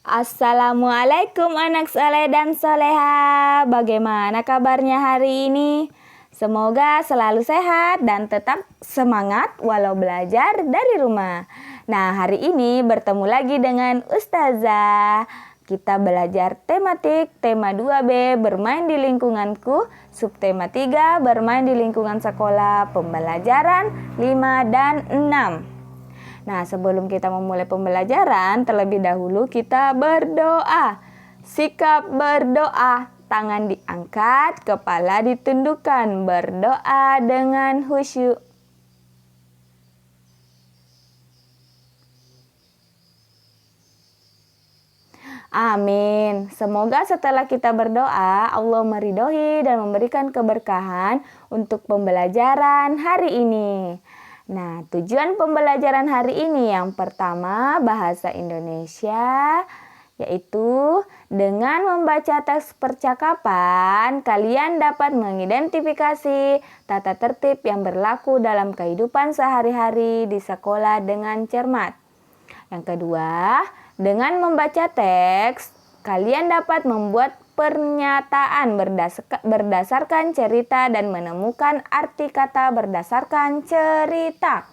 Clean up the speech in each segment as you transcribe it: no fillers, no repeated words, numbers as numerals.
Assalamualaikum anak soleh dan soleha. Bagaimana kabarnya hari ini? Semoga selalu sehat dan tetap semangat walau belajar dari rumah. Nah, hari ini bertemu lagi dengan Ustazah. Kita belajar tematik tema 2B bermain di lingkunganku, subtema 3 bermain di lingkungan sekolah, pembelajaran 5 dan 6. Nah, sebelum kita memulai pembelajaran, terlebih dahulu kita berdoa. Sikap berdoa, tangan diangkat, kepala ditundukkan, berdoa dengan khusyuk. Amin. Semoga setelah kita berdoa, Allah meridhoi dan memberikan keberkahan untuk pembelajaran hari ini. Nah, tujuan pembelajaran hari ini yang pertama bahasa Indonesia, yaitu dengan membaca teks percakapan, kalian dapat mengidentifikasi tata tertib yang berlaku dalam kehidupan sehari-hari di sekolah dengan cermat. Yang kedua, dengan membaca teks, kalian dapat membuat pernyataan berdasarkan cerita dan menemukan arti kata berdasarkan cerita.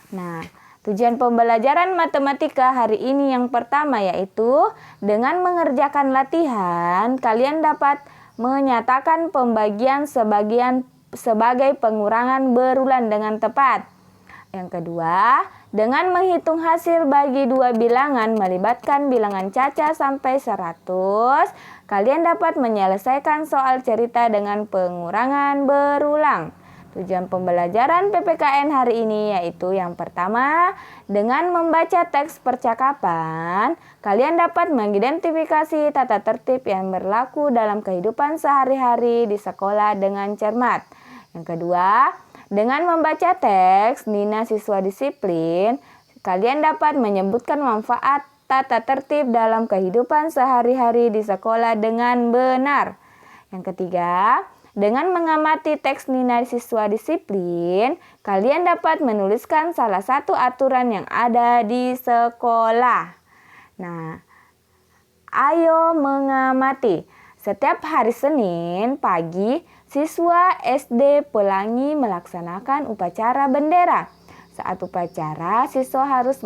Nah, tujuan pembelajaran matematika hari ini yang pertama yaitu dengan mengerjakan latihan, kalian dapat menyatakan pembagian sebagai pengurangan berulang dengan tepat. Yang kedua, dengan menghitung hasil bagi dua bilangan melibatkan bilangan caca sampai 100, kalian dapat menyelesaikan soal cerita dengan pengurangan berulang. Tujuan pembelajaran PPKN hari ini yaitu yang pertama, dengan membaca teks percakapan, kalian dapat mengidentifikasi tata tertib yang berlaku dalam kehidupan sehari-hari di sekolah dengan cermat. Yang kedua, dengan membaca teks Nina siswa disiplin, kalian dapat menyebutkan manfaat tata tertib dalam kehidupan sehari-hari di sekolah dengan benar. Yang ketiga, dengan mengamati teks Nina siswa disiplin, kalian dapat menuliskan salah satu aturan yang ada di sekolah. Nah, ayo mengamati. Setiap hari Senin pagi, siswa SD Pelangi melaksanakan upacara bendera. Saat upacara, siswa harus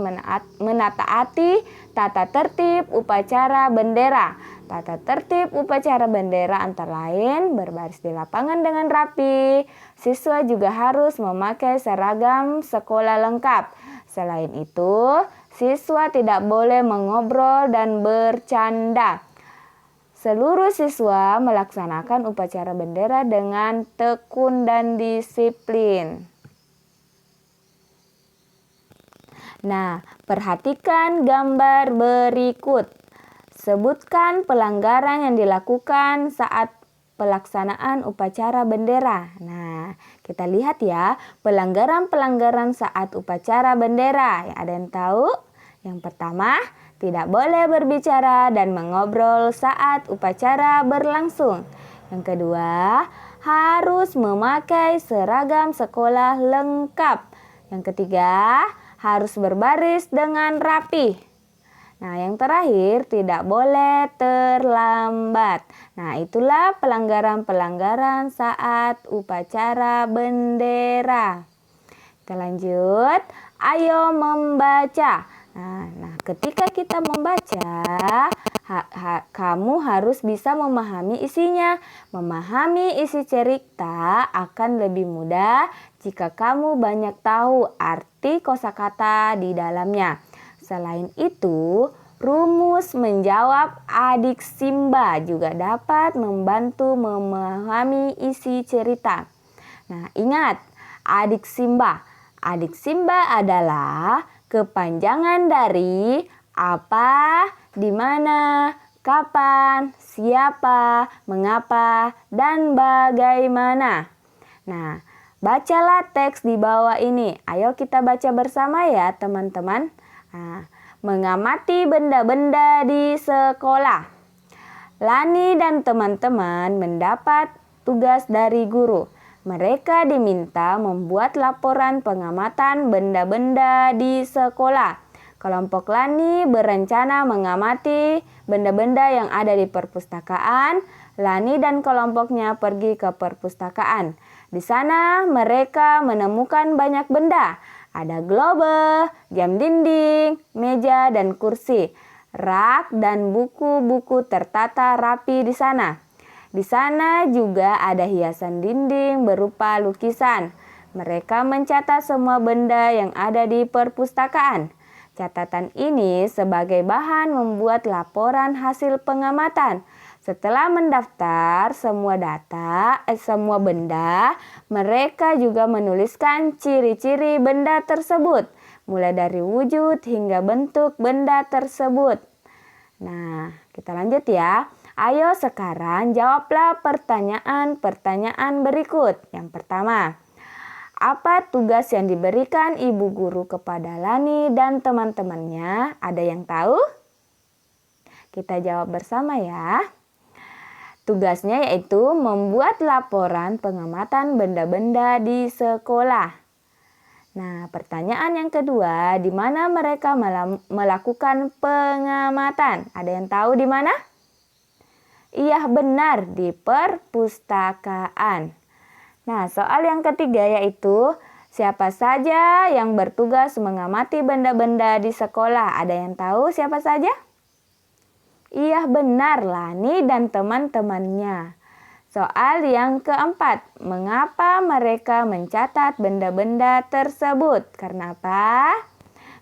menataati tata tertib upacara bendera. Tata tertib upacara bendera antara lain berbaris di lapangan dengan rapi. Siswa juga harus memakai seragam sekolah lengkap. Selain itu, siswa tidak boleh mengobrol dan bercanda. Seluruh siswa melaksanakan upacara bendera dengan tekun dan disiplin. Nah, perhatikan gambar berikut. Sebutkan pelanggaran yang dilakukan saat pelaksanaan upacara bendera. Nah, kita lihat ya, pelanggaran-pelanggaran saat upacara bendera. Ada yang tahu? Yang pertama, tidak boleh berbicara dan mengobrol saat upacara berlangsung. Yang kedua, harus memakai seragam sekolah lengkap. Yang ketiga, harus berbaris dengan rapi. Nah, yang terakhir, tidak boleh terlambat. Nah, itulah pelanggaran-pelanggaran saat upacara bendera. Kita lanjut. Ayo membaca. Nah, ketika kita membaca, kamu harus bisa memahami isinya. Memahami isi cerita akan lebih mudah jika kamu banyak tahu arti kosakata di dalamnya. Selain itu, rumus menjawab adik Simba juga dapat membantu memahami isi cerita. Nah, ingat, adik Simba. Adik Simba adalah kepanjangan dari apa, di mana, kapan, siapa, mengapa, dan bagaimana. Nah, bacalah teks di bawah ini. Ayo kita baca bersama ya teman-teman. Nah, mengamati benda-benda di sekolah. Lani dan teman-teman mendapat tugas dari guru. Mereka diminta membuat laporan pengamatan benda-benda di sekolah. Kelompok Lani berencana mengamati benda-benda yang ada di perpustakaan. Lani dan kelompoknya pergi ke perpustakaan. Di sana mereka menemukan banyak benda. Ada globe, jam dinding, meja dan kursi, rak dan buku-buku tertata rapi di sana. Di sana juga ada hiasan dinding berupa lukisan. Mereka mencatat semua benda yang ada di perpustakaan. Catatan ini sebagai bahan membuat laporan hasil pengamatan. Setelah mendaftar semua benda, mereka juga menuliskan ciri-ciri benda tersebut, mulai dari wujud hingga bentuk benda tersebut. Nah, kita lanjut ya. Ayo sekarang jawablah pertanyaan-pertanyaan berikut. Yang pertama, apa tugas yang diberikan ibu guru kepada Lani dan teman-temannya? Ada yang tahu? Kita jawab bersama ya. Tugasnya yaitu membuat laporan pengamatan benda-benda di sekolah. Nah, pertanyaan yang kedua, di mana mereka melakukan pengamatan? Ada yang tahu di mana? Iya benar, di perpustakaan. Nah, soal yang ketiga yaitu siapa saja yang bertugas mengamati benda-benda di sekolah? Ada yang tahu siapa saja? Iya benar, Lani dan teman-temannya. Soal yang keempat, mengapa mereka mencatat benda-benda tersebut? Karena apa?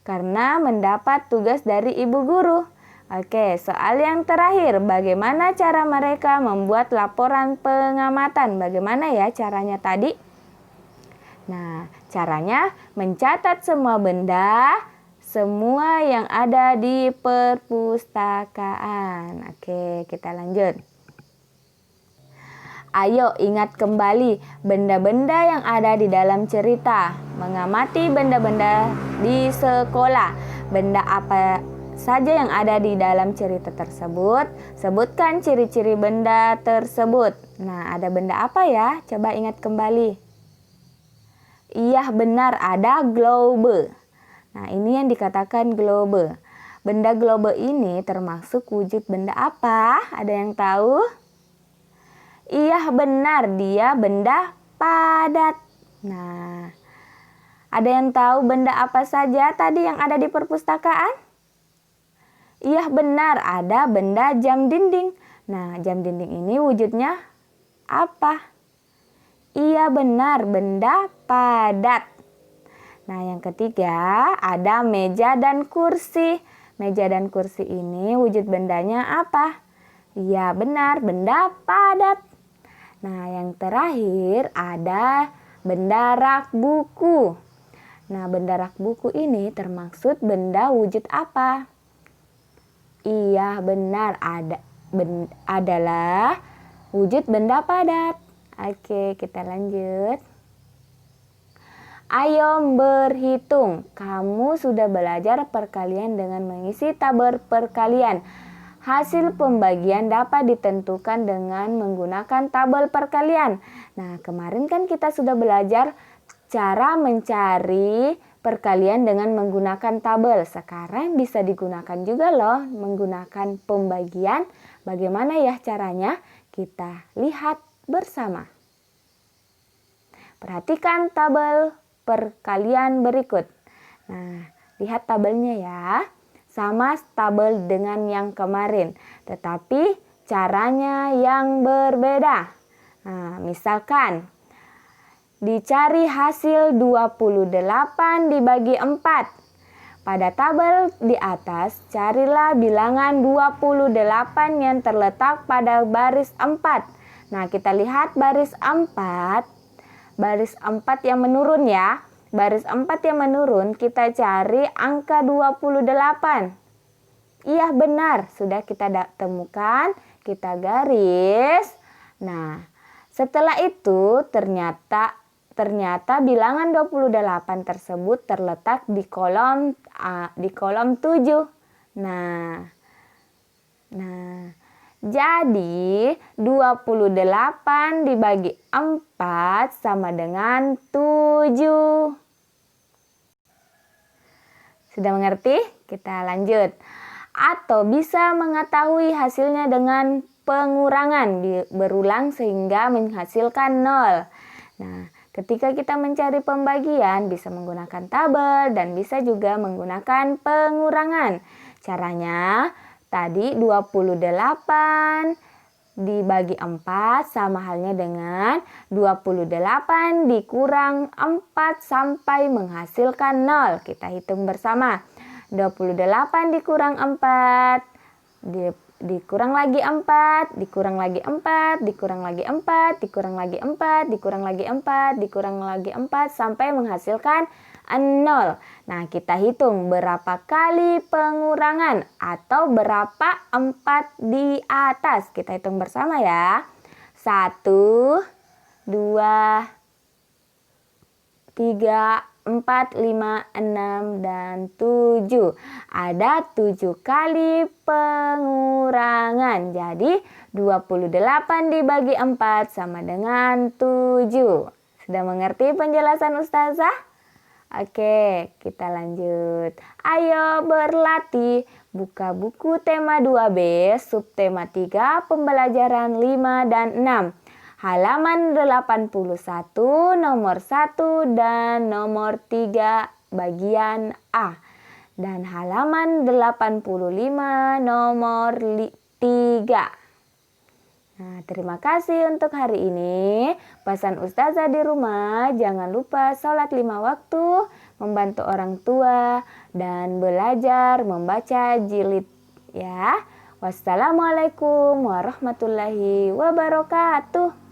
Karena mendapat tugas dari ibu guru. Oke, soal yang terakhir, bagaimana cara mereka membuat laporan pengamatan? Bagaimana ya caranya tadi? Nah, caranya mencatat semua benda, semua yang ada di perpustakaan. Oke, kita lanjut. Ayo ingat kembali benda-benda yang ada di dalam cerita. Mengamati benda-benda di sekolah. Benda apa saja yang ada di dalam cerita tersebut, sebutkan ciri-ciri benda tersebut. Nah, ada benda apa ya? Coba ingat kembali. Iya benar, ada globe. Nah, ini yang dikatakan globe. Benda globe ini termasuk wujud benda apa? Ada yang tahu? Iya benar, dia benda padat. Nah, ada yang tahu benda apa saja tadi yang ada di perpustakaan? Iya benar, ada benda jam dinding. Nah, jam dinding ini wujudnya apa? Iya benar, benda padat. Nah, yang ketiga ada meja dan kursi. Meja dan kursi ini wujud bendanya apa? Iya benar, benda padat. Nah, yang terakhir ada benda rak buku. Nah, benda rak buku ini termaksud benda wujud apa? Iya benar, adalah wujud benda padat. Oke, kita lanjut. Ayo berhitung. Kamu sudah belajar perkalian dengan mengisi tabel perkalian. Hasil pembagian dapat ditentukan dengan menggunakan tabel perkalian. Nah, kemarin kan kita sudah belajar cara mencari perkalian dengan menggunakan tabel. Sekarang bisa digunakan juga loh menggunakan pembagian. Bagaimana ya caranya? Kita lihat bersama. Perhatikan tabel perkalian berikut. Nah, lihat tabelnya ya. Sama tabel dengan yang kemarin, tetapi caranya yang berbeda. Nah, misalkan dicari hasil 28 dibagi 4. Pada tabel di atas, carilah bilangan 28 yang terletak pada baris 4. Nah, kita lihat baris 4 yang menurun ya. Baris 4 yang menurun, kita cari angka 28. Iya benar, sudah kita temukan, kita garis. Nah, setelah itu ternyata bilangan 28 tersebut terletak di kolom 7. Nah, jadi 28 dibagi 4 sama dengan 7. Sudah mengerti? Kita lanjut. Atau bisa mengetahui hasilnya dengan pengurangan berulang sehingga menghasilkan 0. Nah, ketika kita mencari pembagian bisa menggunakan tabel dan bisa juga menggunakan pengurangan. Caranya tadi 28 dibagi 4 sama halnya dengan 28 dikurang 4 sampai menghasilkan 0. Kita hitung bersama. 28 dikurang 4, dikurang lagi 4, dikurang lagi 4, dikurang lagi 4, dikurang lagi 4, dikurang lagi 4, dikurang lagi 4 sampai menghasilkan 0. Nah, kita hitung berapa kali pengurangan atau berapa 4 di atas. Kita hitung bersama ya. 1, 2, 3, 4, 5, 6, dan 7. Ada 7 kali pengurangan. Jadi 28 dibagi 4 sama dengan 7. Sudah mengerti penjelasan Ustazah? Oke, kita lanjut. Ayo berlatih. Buka buku tema 2B, subtema 3, pembelajaran 5 dan 6. Halaman 81, nomor 1 dan nomor 3 bagian A. Dan halaman 85, nomor 3. Nah, terima kasih untuk hari ini. Pesan Ustazah di rumah, jangan lupa sholat 5 waktu, membantu orang tua, dan belajar membaca jilid ya. Wassalamualaikum warahmatullahi wabarakatuh.